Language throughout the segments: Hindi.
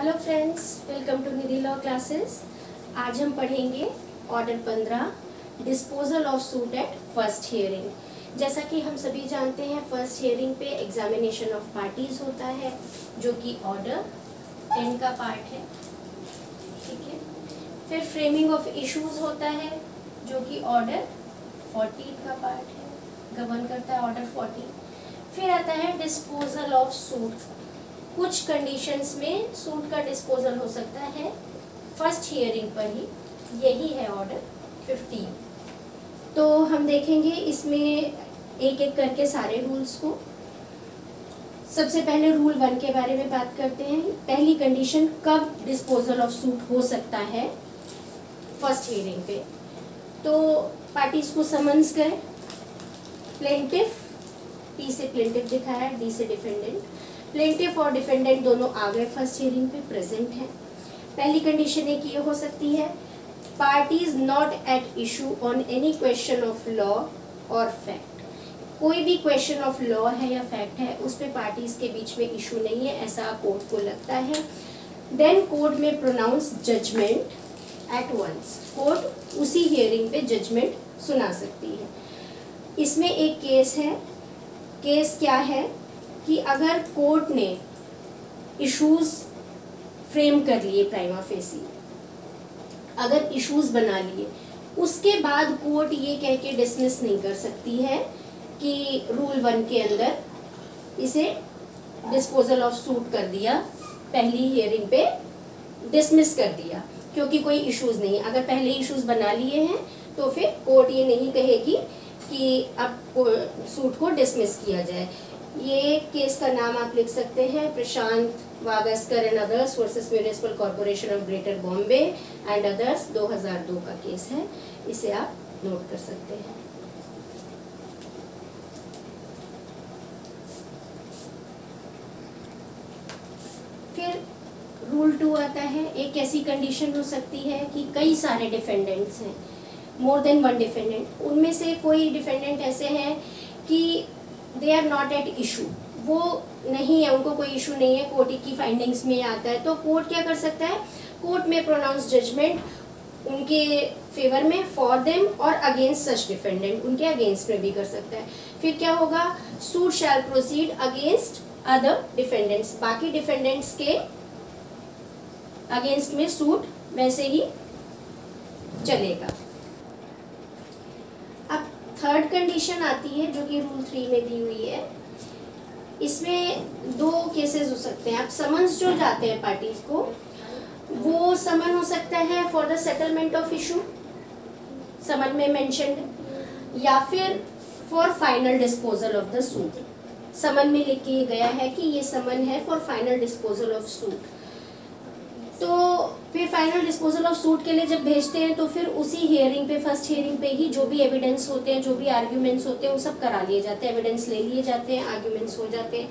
Hello friends, welcome to Nidhi law classes. आज हम पढ़ेंगे order 15 disposal of suit at first hearing. जैसा कि हम सभी जानते हैं, फर्स्ट हियरिंग पे एग्जामिनेशन ऑफ पार्टीज होता है जो कि ऑर्डर 10 का पार्ट है। ठीक है, फिर फ्रेमिंग ऑफ इश्यूज होता है जो कि ऑर्डर 14 का पार्ट है, गवर्न करता है ऑर्डर 14। फिर आता है डिस्पोजल ऑफ सूट। कुछ कंडीशंस में सूट का डिस्पोजल हो सकता है फर्स्ट हियरिंग पर ही, यही है ऑर्डर 15। तो हम देखेंगे इसमें एक एक करके सारे रूल्स को। सबसे पहले रूल 1 के बारे में बात करते हैं। पहली कंडीशन, कब डिस्पोजल ऑफ सूट हो सकता है फर्स्ट हियरिंग पे। तो पार्टीज को समन्स करें, प्लेंटिफ, पी से प्लेंटिफ दिखाया है, डी से डिफेंडेंट। प्लेंटिफ और डिफेंडेंट दोनों आ गए, फर्स्ट हियरिंग पे प्रेजेंट हैं। पहली कंडीशन एक ये हो सकती है, parties not at issue on any question of law और फैक्ट। कोई भी क्वेश्चन ऑफ लॉ है या फैक्ट है, उस पे पार्टीज के बीच में इशू नहीं है, ऐसा कोर्ट को लगता है। देन कोर्ट में pronounce judgment at once. Court उसी हियरिंग पे जजमेंट सुना सकती है। इसमें एक केस है। केस क्या है कि अगर कोर्ट ने इश्यूज फ्रेम कर लिए प्राइमा फेसी, अगर इश्यूज बना लिए, उसके बाद कोर्ट ये कह के डिसमिस नहीं कर सकती है कि रूल 1 के अंदर इसे डिस्पोजल ऑफ सूट कर दिया, पहली हियरिंग पे डिसमिस कर दिया क्योंकि कोई इश्यूज नहीं। अगर पहले इश्यूज बना लिए हैं तो फिर कोर्ट ये नहीं कहेगी कि अब सूट को डिसमिस किया जाए। ये केस का नाम आप लिख सकते हैं, Prashant Wagaskar and others versus municipal corporation of greater Bombay and others, 2002 का केस है। इसे आप नोट कर सकते हैं। फिर रूल 2 आता है। एक ऐसी कंडीशन हो सकती है कि कई सारे डिफेंडेंट्स हैं, मोर देन वन डिफेंडेंट। उनमें से कोई डिफेंडेंट ऐसे हैं कि they are not at issue, वो नहीं है, उनको कोई इशू नहीं है, कोर्ट की फाइंडिंग्स में आता है। तो कोर्ट क्या कर सकता है, कोर्ट में प्रोनाउंस जजमेंट उनके फेवर में, फॉर देम और अगेंस्ट सच डिफेंडेंट, उनके अगेंस्ट में भी कर सकता है। फिर क्या होगा, सूट शैल प्रोसीड अगेंस्ट अदर डिफेंडेंट्स। बाकी डिफेंडेंट्स के अगेंस्ट में सूट वैसे ही चलेगा। अब थर्ड कंडीशन आती है जो कि रूल 3 में दी हुई है। इसमें 2 केसेस हो सकते हैं। आप समन्स जो जाते हैं पार्टीज को, वो समन हो सकता है for the settlement of issue, summon में मेंशन्ड, या फिर for final disposal of the suit. Summon में लिख के गया है कि ये समन है for final disposal of suit. तो फिर फाइनल डिस्पोजल ऑफ सूट के लिए जब भेजते हैं तो फिर उसी हियरिंग पे, फर्स्ट हियरिंग पे ही जो भी एविडेंस होते हैं, जो भी आर्ग्यूमेंट्स होते हैं, वो सब करा लिए जाते हैं, एविडेंस ले लिए जाते हैं, आर्ग्यूमेंट्स हो जाते हैं।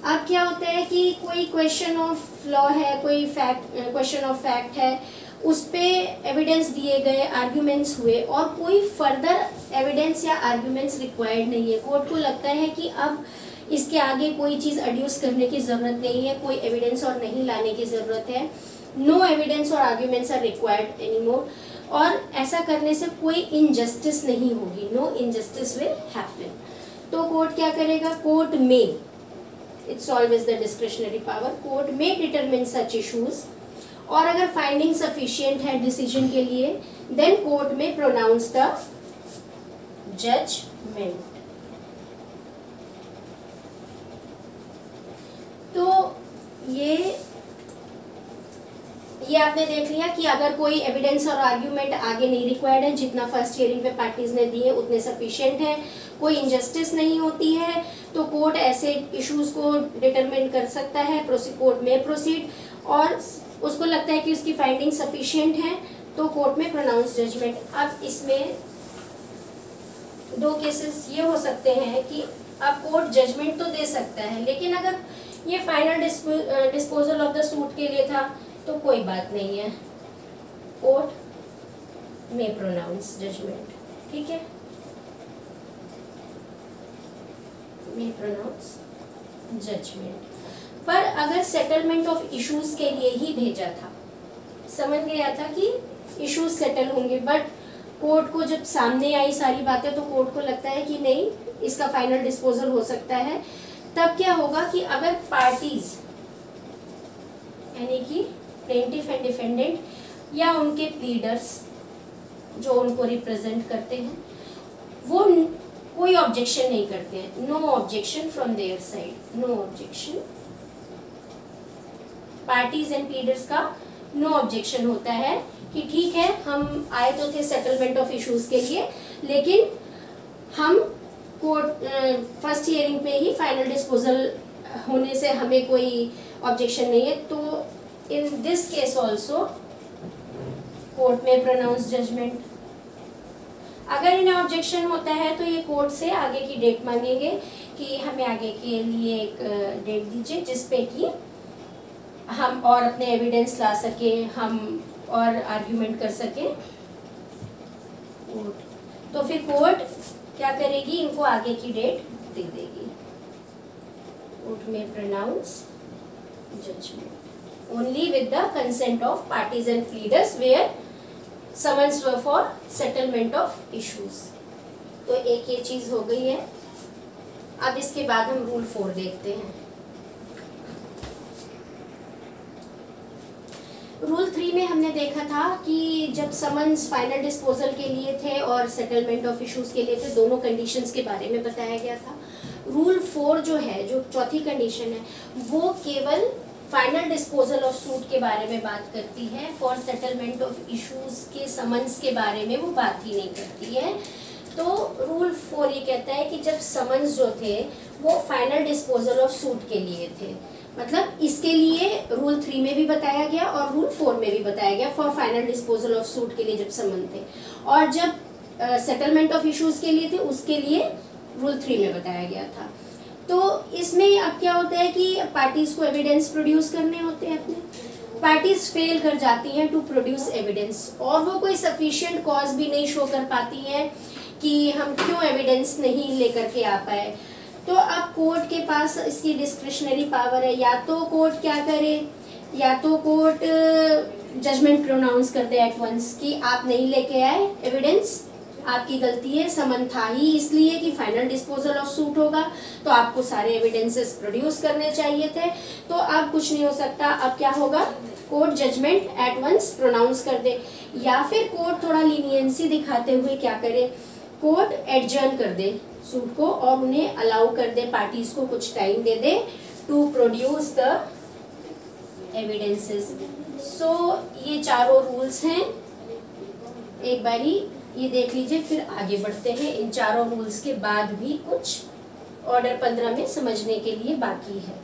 अब क्या होता है कि कोई क्वेश्चन ऑफ लॉ है, कोई फैक्ट, क्वेश्चन ऑफ फैक्ट है, उस पे एविडेंस दिए गए, आर्ग्यूमेंट्स हुए और कोई फर्दर एविडेंस या आर्ग्यूमेंट्स रिक्वायर्ड नहीं है। कोर्ट को लगता है कि अब इसके आगे कोई चीज़ एड्यूस करने की ज़रूरत नहीं है, कोई एविडेंस और नहीं लाने की ज़रूरत है। नो एविडेंस और आर्ग्यूमेंट्स आर रिक्वायर्ड एनीमोर। और ऐसा करने से कोई इनजस्टिस नहीं होगी, नो इनजस्टिस विल हैपन। तो कोर्ट क्या करेगा, कोर्ट में, it's always the discretionary power, court में डिटरमिन सच इश्यूज, और अगर फाइंडिंग सफिशिएंट है डिसीजन के लिए, देन कोर्ट में प्रोनाउंस द जजमेंट। तो ये आपने देख लिया कि अगर कोई एविडेंस और आर्ग्यूमेंट आगे नहीं रिक्वायर्ड है, जितना फर्स्ट हियरिंग पे पार्टीज ने दिए उतने सफिशिएंट है, कोई इनजस्टिस नहीं होती है, तो कोर्ट ऐसे इश्यूज को डिटरमिन कर सकता है, कोर्ट में प्रोसीड, और उसको लगता है कि उसकी फाइंडिंग सफिशिएंट है तो कोर्ट में प्रोनाउंस जजमेंट। अब इसमें 2 केसेस ये हो सकते हैं कि अब कोर्ट जजमेंट तो दे सकता है, लेकिन अगर ये final disposal of the suit के लिए था तो कोई बात नहीं है, कोर्ट में प्रोनाउंस जजमेंट। ठीक है, में प्रोनाउंस जजमेंट। पर अगर सेटलमेंट ऑफ इश्यूज के लिए ही भेजा था, समझ गया था कि इश्यूज सेटल होंगे, बट कोर्ट को जब सामने आई सारी बातें तो कोर्ट को लगता है कि नहीं इसका फाइनल डिस्पोजल हो सकता है, तब क्या होगा कि अगर पार्टीज यानी कि प्लेंटिफ एंड डिफेंडेंट या उनके प्लीडर्स जो उनको रिप्रेजेंट करते हैं वो कोई ऑब्जेक्शन नहीं करते हैं, no objection from there side, no objection, parties and pleaders का नो ऑब्जेक्शन होता है कि ठीक है हम आए तो थे सेटलमेंट ऑफ इश्यूज के लिए, लेकिन हम कोर्ट फर्स्ट हियरिंग पे ही फाइनल डिस्पोजल होने से हमें कोई ऑब्जेक्शन नहीं है। तो in this case also court में प्रोनाउंस जजमेंट। अगर इन्हें ऑब्जेक्शन होता है तो ये कोर्ट से आगे की डेट मांगेंगे कि हमें आगे के लिए एक डेट दीजिए जिसपे कि हम और अपने एविडेंस ला सकें, हम और आर्ग्यूमेंट कर सकें। तो फिर कोर्ट क्या करेगी, इनको आगे की डेट दे देगी। कोर्ट में pronounce judgement only with the consent of parties and pleaders where summons were for settlement of issues. तो एक ये चीज हो गई है। अब इसके बाद हम रूल 4 देखते हैं। रूल 3 में हमने देखा था कि जब समन्स फाइनल डिस्पोजल के लिए थे और सेटलमेंट ऑफ इश्यूज के लिए थे, दोनों कंडीशंस के बारे में बताया गया था। रूल 4 जो है, जो चौथी कंडीशन है, वो केवल फाइनल डिस्पोजल ऑफ सूट के बारे में बात करती है, फॉर सेटलमेंट ऑफ इश्यूज के समन्स के बारे में वो बात ही नहीं करती है। तो रूल 4 ये कहता है कि जब समन्स जो थे वो फाइनल डिस्पोजल ऑफ सूट के लिए थे, मतलब इसके लिए रूल 3 में भी बताया गया और रूल 4 में भी बताया गया, for final disposal of suit के लिए जब समन थे, और जब सेटलमेंट ऑफ इश्यूज के लिए थे उसके लिए रूल 3 में बताया गया था। तो इसमें अब क्या होता है कि पार्टीज को एविडेंस प्रोड्यूस करने होते हैं अपने, पार्टीज फेल कर जाती हैं टू प्रोड्यूस एविडेंस, और वो कोई सफिशिएंट कॉज भी नहीं शो कर पाती हैं कि हम क्यों एविडेंस नहीं लेकर के आ पाए। तो अब कोर्ट के पास इसकी डिस्क्रिशनरी पावर है, या तो कोर्ट क्या करे, या तो कोर्ट जजमेंट प्रोनाउंस कर दे एट वंस कि आप नहीं लेके आए एविडेंस, आपकी गलती है, समन था ही इसलिए कि फाइनल डिस्पोजल ऑफ सूट होगा, तो आपको सारे एविडेंसेस प्रोड्यूस करने चाहिए थे। तो अब कुछ नहीं हो सकता, अब क्या होगा, court judgment at once pronounce कर दे, या फिर कोर्ट थोड़ा लीनियंसी दिखाते हुए क्या करे, कोर्ट एडजर्न कर दे सूट को और उन्हें अलाउ कर दे, पार्टीज को कुछ टाइम दे दे to produce the evidences. So ये चारों रूल्स हैं, एक बारी ये देख लीजिए, फिर आगे बढ़ते हैं। इन चारों रूल्स के बाद भी कुछ ऑर्डर 15 में समझने के लिए बाकी है।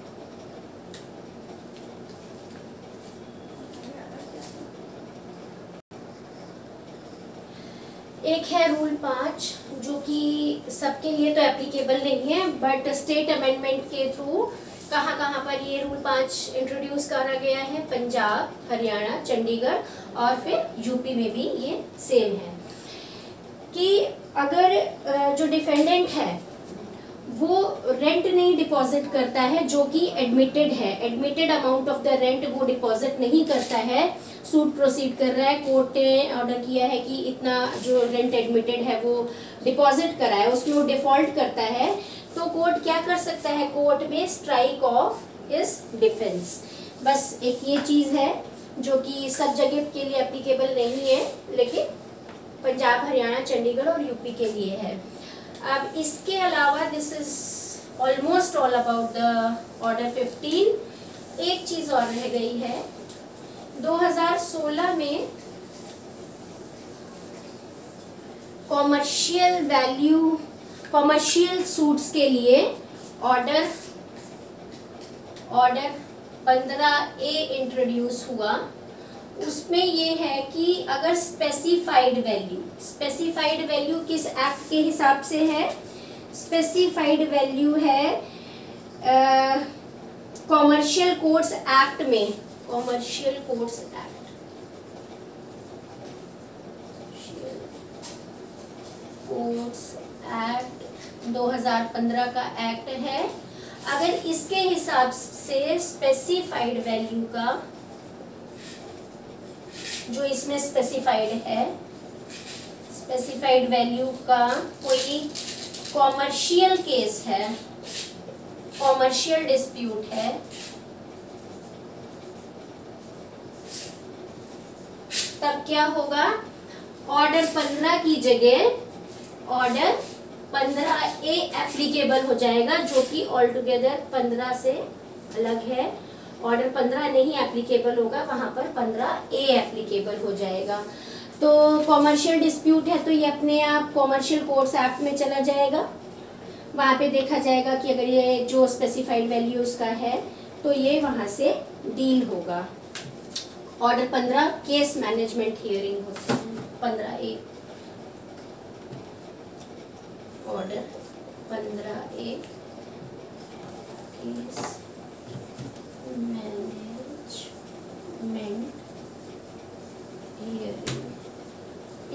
एक है रूल 5 जो कि सबके लिए तो एप्लीकेबल नहीं है, बट स्टेट अमेंडमेंट के थ्रू कहाँ कहाँ पर ये रूल 5 इंट्रोड्यूस करा गया है, पंजाब, हरियाणा, चंडीगढ़ और फिर यूपी में भी ये सेम है कि अगर जो डिफेंडेंट है वो रेंट नहीं डिपॉजिट करता है जो कि एडमिटेड है, admitted amount of the rent वो डिपॉजिट नहीं करता है, सूट प्रोसीड कर रहा है, कोर्ट ने ऑर्डर किया है कि इतना जो रेंट एडमिटेड है वो डिपॉजिट करा है, उसमें वो डिफॉल्ट करता है, तो कोर्ट क्या कर सकता है, कोर्ट में स्ट्राइक ऑफ इज डिफेंस। बस एक ये चीज़ है जो कि सब जगह के लिए एप्लीकेबल नहीं है, लेकिन पंजाब, हरियाणा, चंडीगढ़ और यूपी के लिए है। अब इसके अलावा this is almost all about the order 15। एक चीज़ और रह गई है, 2016 में कॉमर्शियल सूट्स के लिए ऑर्डर 15A इंट्रोड्यूस हुआ। उसमें ये है कि अगर स्पेसिफाइड वैल्यू किस एक्ट के हिसाब से है, स्पेसिफाइड वैल्यू है कॉमर्शियल कोर्ट्स एक्ट में, कॉमर्शियल कोर्ट्स एक्ट 2015 का एक्ट है। अगर इसके हिसाब से स्पेसिफाइड वैल्यू का, जो इसमें स्पेसिफाइड है, स्पेसिफाइड वैल्यू का कोई कॉमर्शियल केस है, कॉमर्शियल डिस्प्यूट है, तब क्या होगा, ऑर्डर 15 की जगह ऑर्डर 15A एप्लीकेबल हो जाएगा, जो कि ऑल टुगेदर 15 से अलग है। ऑर्डर 15 नहीं एप्लीकेबल होगा, वहां पर 15A एप्लीकेबल हो जाएगा। तो कॉमर्शियल डिस्प्यूट है तो ये अपने आप कॉमर्शियल कोर्ट्स एक्ट में चला जाएगा। वहाँ पे देखा जाएगा कि अगर ये जो स्पेसिफाइड वैल्यू उसका है तो ये वहाँ से डील होगा। ऑर्डर 15 केस मैनेजमेंट हियरिंग होता है, 15A order 15A case management hearing.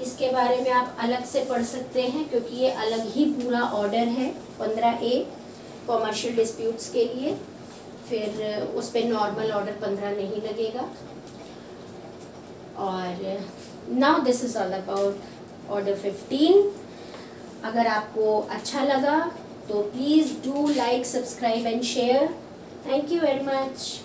इसके बारे में आप अलग से पढ़ सकते हैं क्योंकि ये अलग ही पूरा ऑर्डर है 15A कॉमर्शियल डिस्प्यूट्स के लिए। फिर उस पर नॉर्मल ऑर्डर 15 नहीं लगेगा। और now this is all about order 15। अगर आपको अच्छा लगा तो please do like, subscribe and share. Thank you very much.